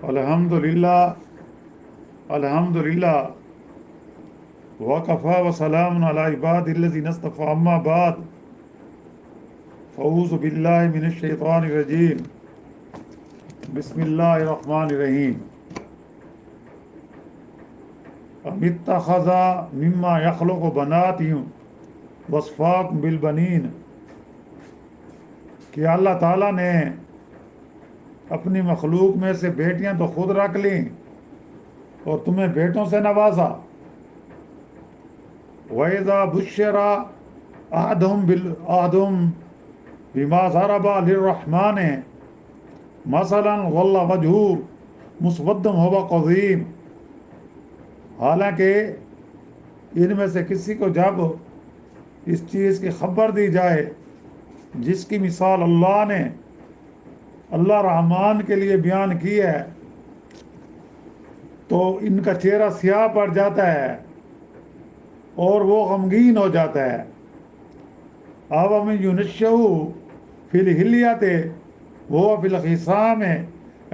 الحمدللہ الحمدللہ وکفا وسلام علی عباد الذین اصطفى اما بعد فاعوذ باللہ من الشیطان الرجیم بسم اللہ الرحمن الرحیم ام اتخذ مما یخلق بنات واصفاکم بالبنین، کہ اللہ تعالیٰ نے اپنی مخلوق میں سے بیٹیاں تو خود رکھ لیں اور تمہیں بیٹوں سے نوازا۔ وَإِذَا بُشِّرَ أَحَدُهُم بِمَا ضَرَبَ لِلرَّحْمَنِ مَثَلًا ظَلَّ وَجْهُهُ مُسْوَدًّا وَهُوَ كَظِيمٌ، حالانکہ ان میں سے کسی کو جب اس چیز کی خبر دی جائے جس کی مثال اللہ نے اللہ رحمان کے لیے بیان کی ہے تو ان کا چہرہ سیاہ پڑ جاتا ہے اور وہ غمگین ہو جاتا ہے۔ أَوَمَن يُنَشَّأُ فِي الْحِلْيَةِ وَهُوَ فِي الْخِصَامِ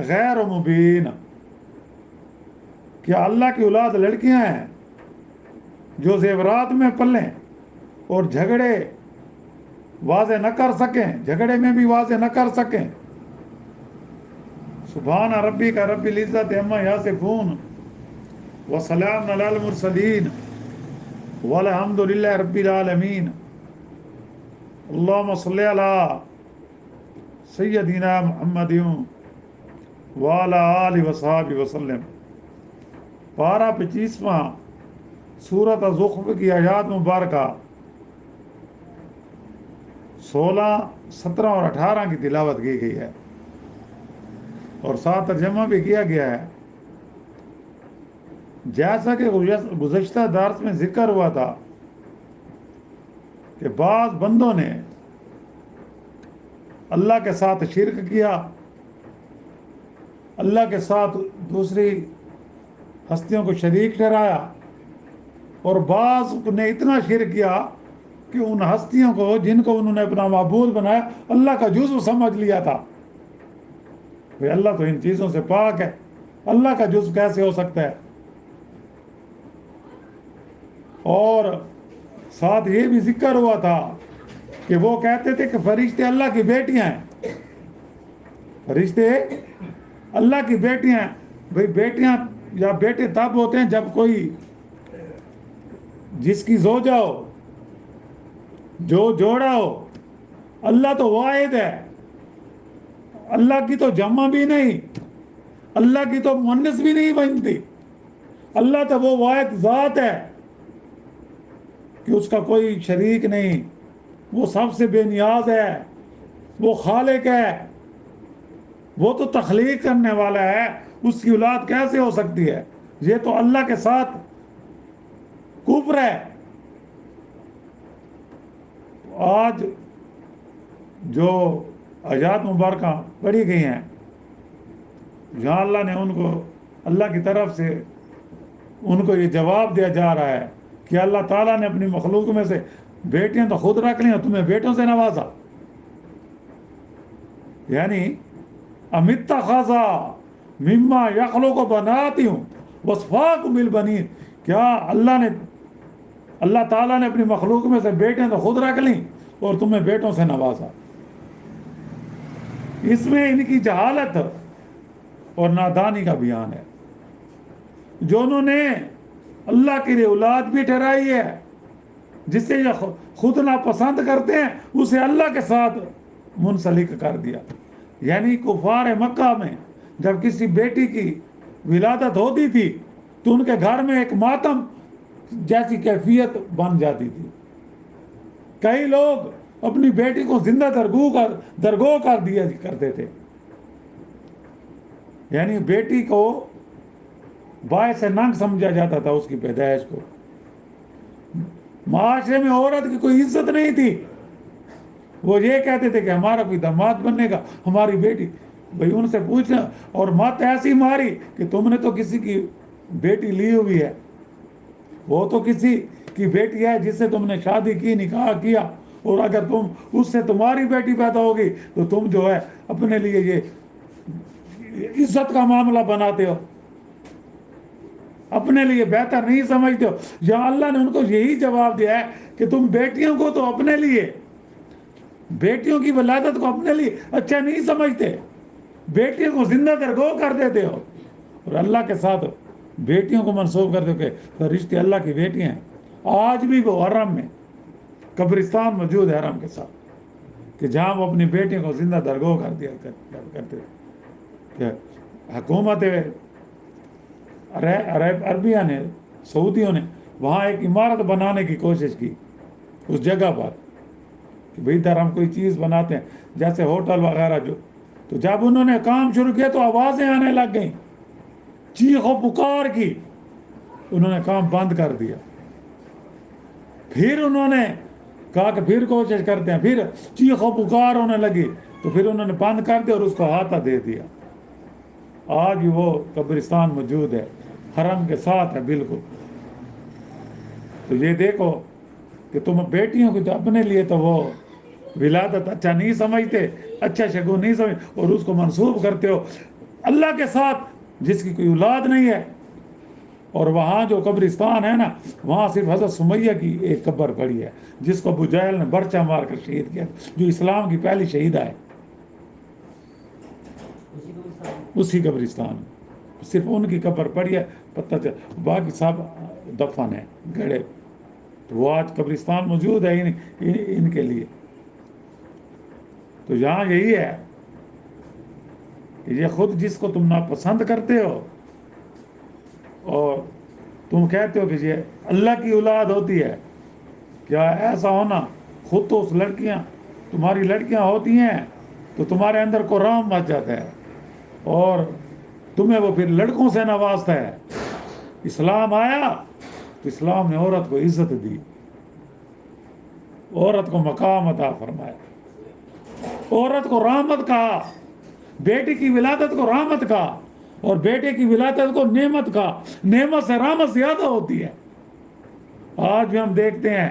غَيْرُ مُبِينٍ، کیا اللہ کی اولاد لڑکیاں ہیں جو زیورات میں پلیں اور جھگڑے واضح نہ کر سکیں، جھگڑے میں بھی واضح نہ کر سکیں۔ سبحان ربک رب العزت عما یصفون وسلام علی المرسلین والحمد للہ رب العالمین۔ اللہم صلی علی سیدنا محمد وعلی آلہ وصحبہ وسلم۔ پارہ 25واں سورۃ الزخرف کی آیات مبارکہ 16، 17 اور 18 کی تلاوت کی گئی ہے اور ساتھ ترجمہ بھی کیا گیا ہے۔ جیسا کہ گزشتہ درس میں ذکر ہوا تھا کہ بعض بندوں نے اللہ کے ساتھ شرک کیا، اللہ کے ساتھ دوسری ہستیوں کو شریک ٹھہرایا، اور بعض نے اتنا شرک کیا کہ ان ہستیوں کو جن کو انہوں نے اپنا معبود بنایا اللہ کا جزو سمجھ لیا تھا۔ بھئی اللہ تو ان چیزوں سے پاک ہے، اللہ کا جزو کیسے ہو سکتا ہے؟ اور ساتھ یہ بھی ذکر ہوا تھا کہ وہ کہتے تھے کہ فرشتے اللہ کی بیٹیاں ہیں، فرشتے اللہ کی بیٹیاں ہیں۔ بھئی بیٹیاں یا بیٹے تب ہوتے ہیں جب کوئی جس کی زوجہ ہو، جو جوڑا ہو۔ اللہ تو واحد ہے، اللہ کی تو جمع بھی نہیں، اللہ کی تو مؤنث بھی نہیں بنتی۔ اللہ تو وہ واحد ذات ہے کہ اس کا کوئی شریک نہیں، وہ سب سے بے نیاز ہے، وہ خالق ہے، وہ تو تخلیق کرنے والا ہے، اس کی اولاد کیسے ہو سکتی ہے؟ یہ تو اللہ کے ساتھ کفر ہے۔ آج جو آیات مبارکہ پڑھی گئی ہیں جہاں اللہ نے ان کو اللہ کی طرف سے ان کو یہ جواب دیا جا رہا ہے کہ اللہ تعالیٰ نے اپنی مخلوق میں سے بیٹیاں تو خود رکھ لیں اور تمہیں بیٹوں سے نوازا، یعنی ام اتخذ مما یخلق بنات واصفاکم بالبنین، کیا اللہ تعالیٰ نے اپنی مخلوق میں سے بیٹیاں تو خود رکھ لیں اور تمہیں بیٹوں سے نوازا۔ اس میں ان کی جہالت اور نادانی کا بیان ہے۔ جو انہوں نے اللہ کے لیے اولاد بھی ٹھہرائی ہے، جسے یہ خود ناپسند کرتے ہیں اسے اللہ کے ساتھ منسلک کر دیا۔ یعنی کفار مکہ میں جب کسی بیٹی کی ولادت ہوتی تھی تو ان کے گھر میں ایک ماتم جیسی کیفیت بن جاتی تھی۔ کئی لوگ اپنی بیٹی کو زندہ درگو کر دیا کرتے تھے، یعنی بیٹی کو باعث ننگ سمجھا جاتا تھا اس کی پیدائش کو۔ معاشرے میں عورت کی کوئی عزت نہیں تھی، وہ یہ کہتے تھے کہ ہمارا کوئی داماد بننے گا، ہماری بیٹی۔ بھئی ان سے پوچھنا، اور مت ایسی ماری کہ تم نے تو کسی کی بیٹی لی ہوئی ہے، وہ تو کسی کی بیٹی ہے جس سے تم نے شادی کی، نکاح کیا، اور اگر تم اس سے تمہاری بیٹی پیدا ہوگی تو تم جو ہے اپنے لیے یہ عزت کا معاملہ بناتے ہو، اپنے لیے بہتر نہیں سمجھتے ہو. یہاں اللہ نے ان کو یہی جواب دیا ہے کہ تم بیٹیوں کو تو اپنے لیے، بیٹیوں کی ولادت کو اپنے لیے اچھا نہیں سمجھتے، بیٹیوں کو زندہ درگو کر دیتے ہو، اور اللہ کے ساتھ بیٹیوں کو منسوب کر دو کہ فرشتے اللہ کی بیٹیاں ہیں. آج بھی وہ حرم میں قبرستان موجود ہے حرم کے ساتھ، کہ جہاں وہ اپنی بیٹیوں کو زندہ درگو کر دیا کرتے. کہ حکومت عربیہ نے، سعودیوں نے وہاں ایک عمارت بنانے کی کوشش کی اس جگہ پر، کہ بھئی ادھر ہم کوئی چیز بناتے ہیں جیسے ہوٹل وغیرہ جو. تو جب انہوں نے کام شروع کیا تو آوازیں آنے لگ گئیں، چیخ و پکار کی، انہوں نے کام بند کر دیا. پھر انہوں نے کہا کہ پھر کوشش کرتے ہیں، پھر چیخ و پکار ہونے لگی، تو پھر انہوں نے بند کر دیا اور اس کو ہاتھا دے دیا. آج بھی وہ قبرستان موجود ہے، حرم کے ساتھ ہے بالکل. تو یہ دیکھو کہ تم بیٹیوں کو جو اپنے لیے تو وہ ولادت اچھا نہیں سمجھتے، اچھا شگون نہیں سمجھتے، اور اس کو منسوب کرتے ہو اللہ کے ساتھ جس کی کوئی اولاد نہیں ہے. اور وہاں جو قبرستان ہے نا، وہاں صرف حضرت سمیہ کی ایک قبر پڑی ہے، جس کو ابو جہل نے برچہ مار کر شہید کیا، جو اسلام کی پہلی شہیدہ ہے. اسی قبرستان میں صرف ان کی قبر پڑی ہے، پتہ چل باقی سب دفن ہیں گڑے. تو وہ آج قبرستان موجود ہے ان کے لیے. تو یہاں یہی ہے کہ یہ خود جس کو تم ناپسند کرتے ہو اور تم کہتے ہو کہ یہ اللہ کی اولاد ہوتی ہے، کیا ایسا ہونا؟ خود تو اس لڑکیاں تمہاری لڑکیاں ہوتی ہیں تو تمہارے اندر کو رام مچ جاتا ہے، اور تمہیں وہ پھر لڑکوں سے نوازتا ہے. اسلام آیا تو اسلام نے عورت کو عزت دی، عورت کو مقام عطا فرمایا، عورت کو رحمت کہا، بیٹی کی ولادت کو رحمت کہا، اور بیٹے کی ولادت کو نعمت کہا. نعمت سے رحمت زیادہ ہوتی ہے. آج بھی ہم دیکھتے ہیں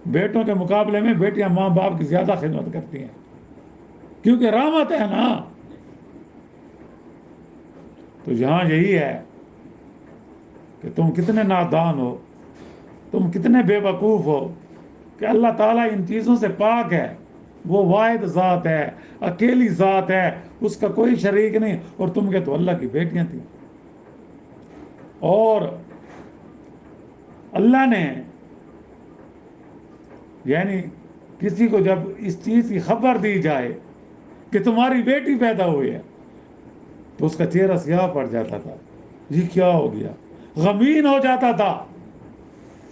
بیٹوں کے مقابلے میں بیٹیاں ماں باپ کی زیادہ خدمت کرتی ہیں، کیونکہ رحمت ہے نا. تو یہاں یہی ہے کہ تم کتنے نادان ہو، تم کتنے بے وقوف ہو کہ اللہ تعالیٰ ان چیزوں سے پاک ہے. وہ واحد ذات ہے، اکیلی ذات ہے، اس کا کوئی شریک نہیں، اور تم کہ تو اللہ کی بیٹیاں تھیں. اور اللہ نے یعنی کسی کو جب اس چیز کی خبر دی جائے کہ تمہاری بیٹی پیدا ہوئی ہے تو اس کا چہرہ سیاہ پڑ جاتا تھا، یہ کیا ہو گیا، غمگین ہو جاتا تھا.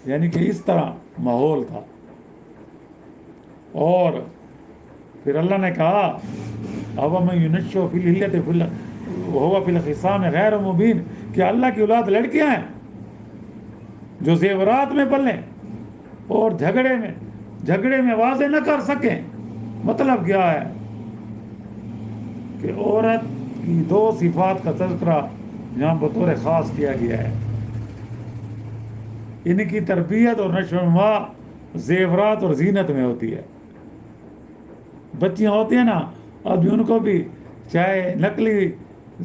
یعنی کہ اس طرح ماحول تھا. اور پھر اللہ نے کہا أَوَمَن يُنَشَّأُ فِي الْحِلْيَةِ وَهُوَ فِي الْخِصَامِ غَيْرُ مُبِينٍ، کہ اللہ کی اولاد لڑکیاں ہیں جو زیورات میں پلیں اور جھگڑے میں واضح نہ کر سکیں. مطلب کیا ہے کہ عورت کی دو صفات کا تذکرہ یہاں بطور خاص کیا گیا ہے. ان کی تربیت اور نشو و نما زیورات اور زینت میں ہوتی ہے. بچیاں ہوتی ہیں نا، اب ان کو بھی چاہے نقلی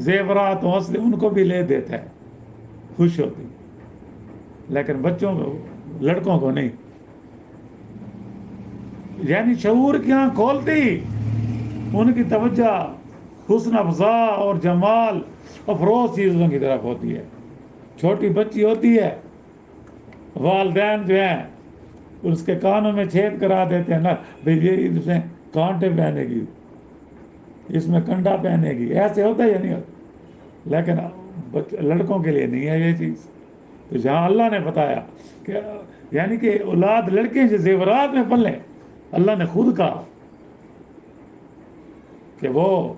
زیورات ہوں اصلی ان کو بھی لے دیتا ہے، خوش ہوتی، لیکن بچوں کو، لڑکوں کو نہیں. یعنی شعور کی آنکھ کھولتے ہی ان کی توجہ حسن افزا اور جمال افروز چیزوں کی طرف ہوتی ہے. چھوٹی بچی ہوتی ہے، والدین جو ہیں اس کے کانوں میں چھید کرا دیتے ہیں نا، بھئی یہ اس میں کانٹے پہنے گی، اس میں کنڈا پہنے گی. ایسے ہوتا ہے یا نہیں ہوتا؟ لیکن لڑکوں کے لیے نہیں ہے یہ چیز. تو جہاں اللہ نے بتایا کہ یعنی کہ اولاد لڑکے جو زیورات میں پلیں، اللہ نے خود کہا کہ وہ،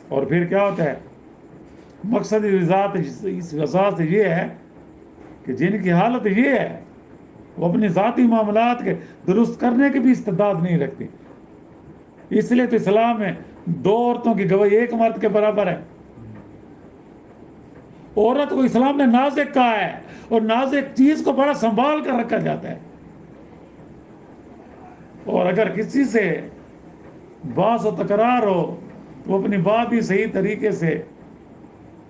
اور پھر کیا ہوتا ہے مقصد اس وضاحت سے یہ ہے کہ جن کی حالت یہ ہے وہ اپنے ذاتی معاملات کے درست کرنے کی بھی استعداد نہیں رکھتی. اس لیے تو اسلام میں دو عورتوں کی گواہی ایک مرد کے برابر ہے. عورت کو اسلام نے نازک کہا ہے، اور نازک چیز کو بڑا سنبھال کر رکھا جاتا ہے. اور اگر کسی سے باس و تکرار ہو وہ اپنی بات بھی صحیح طریقے سے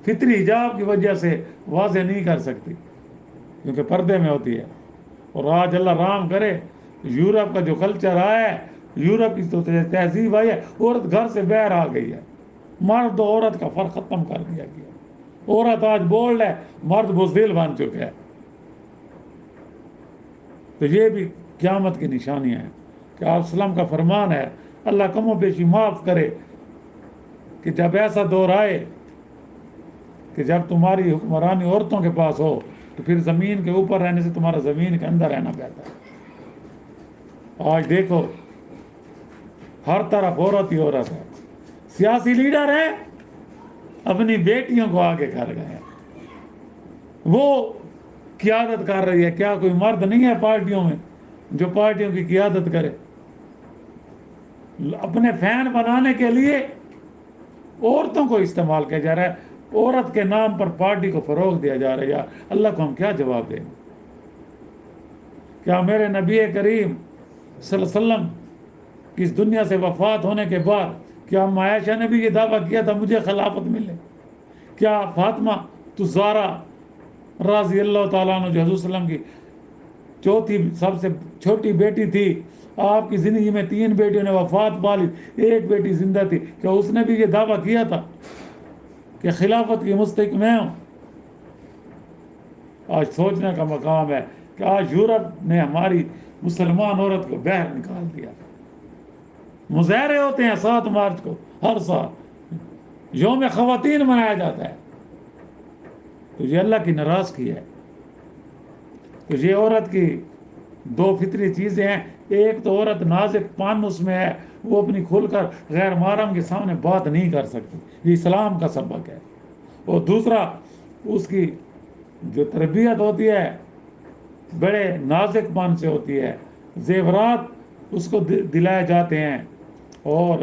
فطری حجاب کی وجہ سے واضح نہیں کر سکتی، کیونکہ پردے میں ہوتی ہے۔ اور آج اللہ رحم کرے، یورپ کا جو کلچر آیا ہے، یورپ کی تو تہذیب آئی ہے، عورت گھر سے باہر آ گئی ہے، مرد و عورت کا فرق ختم کر دیا گیا۔ عورت آج بولڈ ہے، مرد بزدل بن چکا ہے۔ تو یہ بھی قیامت کی نشانیاں ہیں کہ آپ اسلام کا فرمان ہے، اللہ کم و بیشی معاف کرے، کہ جب ایسا دور آئے کہ جب تمہاری حکمرانی عورتوں کے پاس ہو تو پھر زمین کے اوپر رہنے سے تمہارا زمین کے اندر رہنا بہتر ہے۔ آج دیکھو ہر طرف عورت ہی عورت ہے، سیاسی لیڈر ہے اپنی بیٹیوں کو آگے کر گئے ہیں، وہ قیادت کر رہی ہے۔ کیا کوئی مرد نہیں ہے پارٹیوں میں جو پارٹیوں کی قیادت کرے؟ اپنے فین بنانے کے لیے عورتوں کو استعمال کیا جا رہا ہے، عورت کے نام پر پارٹی کو فروغ دیا جا رہا ہے۔ یا اللہ کو ہم کیا جواب دیں؟ کیا میرے نبی کریم صلی اللہ علیہ وسلم کی اس دنیا سے وفات ہونے کے بعد کیا عائشہ نے بھی یہ دعویٰ کیا تھا مجھے خلافت ملے؟ کیا فاطمہ زہرا رضی اللہ تعالیٰ عنہ جو حضور صلی اللہ علیہ وسلم کی چوتھی سب سے چھوٹی بیٹی تھی، آپ کی زندگی میں 3 بیٹیوں نے وفات پا لی، ایک بیٹی زندہ تھی، کیا اس نے بھی یہ دعویٰ کیا تھا کہ خلافت کی مستحق میں ہوں؟ آج سوچنے کا مقام ہے کہ آج یورپ نے ہماری مسلمان عورت کو باہر نکال دیا۔ مظاہرے ہوتے ہیں 7 مارچ کو ہر سال، یوم خواتین منایا جاتا ہے، تو یہ اللہ کی ناراضگی ہے۔ تو یہ عورت کی 2 فطری چیزیں ہیں، ایک تو عورت نازک پن اس میں ہے، وہ اپنی کھل کر غیر محرم کے سامنے بات نہیں کر سکتی، یہ اسلام کا سبق ہے۔ اور دوسرا اس کی جو تربیت ہوتی ہے بڑے نازک پن سے ہوتی ہے، زیورات اس کو دلائے جاتے ہیں، اور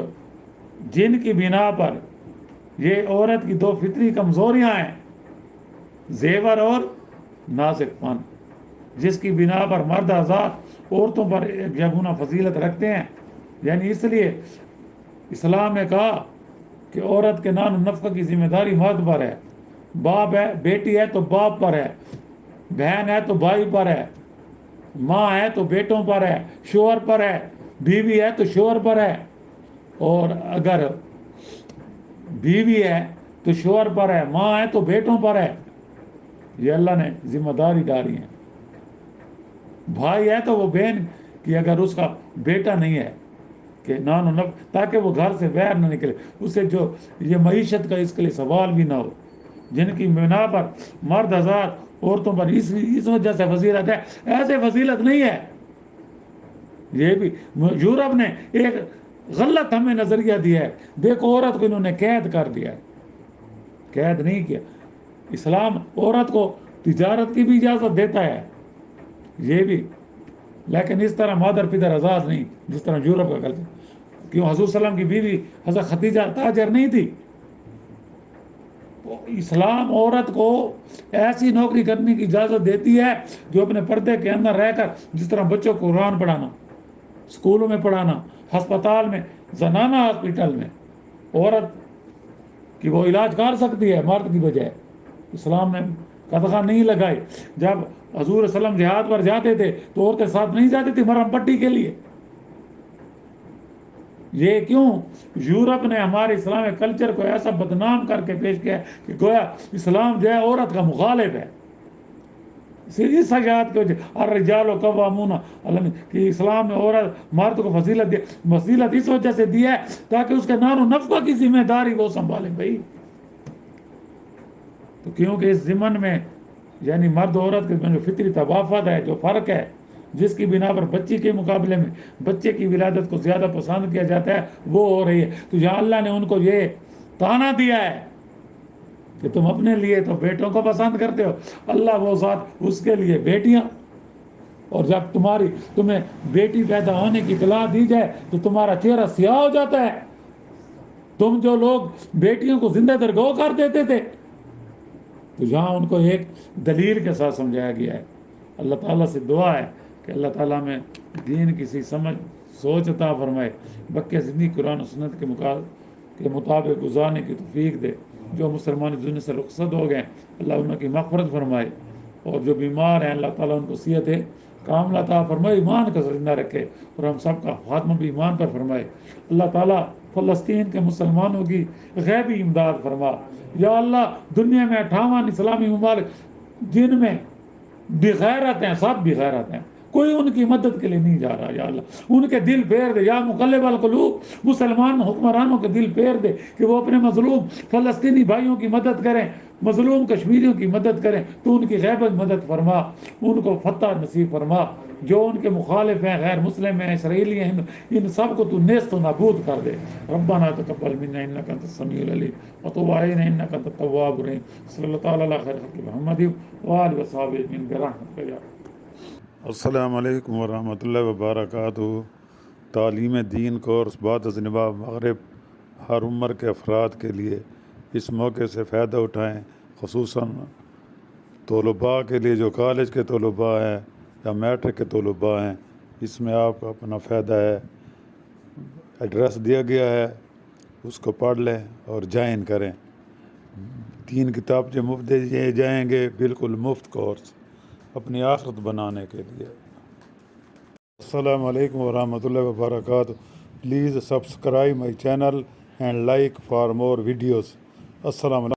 جن کی بنا پر یہ عورت کی 2 فطری کمزوریاں ہیں، زیور اور نازک پن، جس کی بنا پر مرد حضرات عورتوں پر ایک یگانہ فضیلت رکھتے ہیں۔ یعنی اس لیے اسلام نے کہا کہ عورت کے نان و نفقہ کی ذمہ داری مرد پر ہے، باپ ہے بیٹی ہے تو باپ پر ہے، بہن ہے تو بھائی پر ہے، ماں ہے تو بیٹوں پر ہے، شوہر پر ہے، بیوی ہے تو شوہر پر ہے، اور اگر بیوی ہے تو شوہر پر ہے، ماں ہے تو بیٹوں پر ہے۔ یہ اللہ نے ذمہ داری ڈالی ہے۔ بھائی ہے تو وہ بہن کی اگر اس کا بیٹا نہیں ہے کہ نان و نفقہ، تاکہ وہ گھر سے باہر نہ نکلے، اسے جو یہ معیشت کا اس کے لیے سوال بھی نہ ہو، جن کی بنا پر مرد حضرات عورتوں پر اس وجہ سے فضیلت ہے، ایسے فضیلت نہیں ہے۔ یہ بھی یورپ نے ایک غلط ہمیں نظریہ دیا ہے، دیکھو عورت کو انہوں نے قید کر دیا ہے، قید نہیں کیا۔ اسلام عورت کو تجارت کی بھی اجازت دیتا ہے، یہ بھی، لیکن اس طرح مادر پدر آزاد نہیں جس طرح یورپ کا کلچر۔ کیوں؟ حضور صلی اللہ علیہ وسلم کی بیوی حضرت خدیجہ تاجر نہیں تھی؟ اسلام عورت کو ایسی نوکری کرنے کی اجازت دیتی ہے جو اپنے پردے کے اندر رہ کر، جس طرح بچوں کو قرآن پڑھانا، اسکولوں میں پڑھانا، ہسپتال میں، زنانہ ہاسپٹل میں عورت کی وہ علاج کر سکتی ہے مرد کی بجائے۔ اسلام نے قدغن نہیں لگائی۔ جب حضور صلی اللہ علیہ وسلم جہاد پر جاتے تھے تو عورتیں ساتھ نہیں جاتی تھی مرہم پٹی کے لیے۔ یہ کیوں؟ یورپ نے ہمارے اسلامی کلچر کو ایسا بدنام کر کے پیش کیا کہ گویا اسلام جو ہے عورت کا مخالف ہے۔ اس حیات کی وجہ الرجال قوامون کہ اسلام نے عورت مرد کو فضیلت اس وجہ سے دی ہے تاکہ اس کے نان و نفقہ کی ذمہ داری وہ سنبھالے بھائی۔ تو کیونکہ اس ضمن میں یعنی مرد و عورت کے جو فطری تفاوت ہے، جو فرق ہے، جس کی بنا پر بچی کے مقابلے میں بچے کی ولادت کو زیادہ پسند کیا جاتا ہے، وہ ہو رہی ہے۔ تو یہاں اللہ نے ان کو یہ تانا دیا ہے کہ تم اپنے لیے تو بیٹوں کو پسند کرتے ہو، اللہ وہ ذات اس کے لیے بیٹیاں، اور جب تمہیں بیٹی پیدا ہونے کی اطلاع دی جائے تو تمہارا چہرہ سیاہ ہو جاتا ہے۔ تم جو لوگ بیٹیوں کو زندہ درگو کر دیتے تھے، تو یہاں ان کو ایک دلیل کے ساتھ سمجھایا گیا ہے۔ اللہ تعالیٰ سے دعا ہے کہ اللہ تعالیٰ میں دین کسی سمجھ سوچ عطا فرمائے، بکے زندگی قرآن و سنت کے کے مطابق گزارنے کی توفیق دے. جو مسلمان اس دنیا سے رخصت ہو گئے اللہ ان کی مغفرت فرمائے، اور جو بیمار ہیں اللہ تعالیٰ ان کو صحت کاملہ عطا فرمائے، ایمان کا زندہ رکھے، اور ہم سب کا خاتمہ بھی ایمان پر فرمائے. اللہ تعالیٰ فلسطین کے مسلمانوں کی غیبی امداد فرما. یا اللہ دنیا میں 58 اسلامی ممالک جن میں بغیرت ہیں، سب بغیرت ہیں، کوئی ان کی مدد کے لیے نہیں جا رہا. یا اللہ ان کے دل پھیر دے، یا مقلب القلوب مسلمان حکمرانوں کے دل پھیر دے کہ وہ اپنے مظلوم فلسطینی بھائیوں کی مدد کریں، مظلوم کشمیریوں کی مدد کریں. تو ان کی غیبت مدد فرما، ان کو فتح نصیب فرما. جو ان کے مخالف ہیں، غیر مسلم ہیں، اسرائیلی ہیں، ان سب کو تو نیست و نابود کر دے. ربنا تقبل منا انک انت السمیع العلیم وتب علینا انک انت التواب الرحیم. صلی اللہ تعالی علی خیر خلق محمد وآلہ وصحبہ اجمعین برحمتک یا. السلام علیکم ورحمۃ اللہ وبرکاتہ. تعلیم دین کورس بعد از نبا مغرب ہر عمر کے افراد کے لیے اس موقع سے فائدہ اٹھائیں، خصوصاً طلباء کے لیے جو کالج کے طلباء ہیں یا میٹرک کے طلباء ہیں. اس میں آپ کا اپنا فائدہ ہے. ایڈریس دیا گیا ہے، اس کو پڑھ لیں اور جوائن کریں. 3 کتاب مفت دیے جائیں گے، بالکل مفت کورس اپنی آخرت بنانے کے لیے. السلام علیکم ورحمۃ اللہ وبرکاتہ. Please subscribe my channel and like for more videos. السلام علیکم.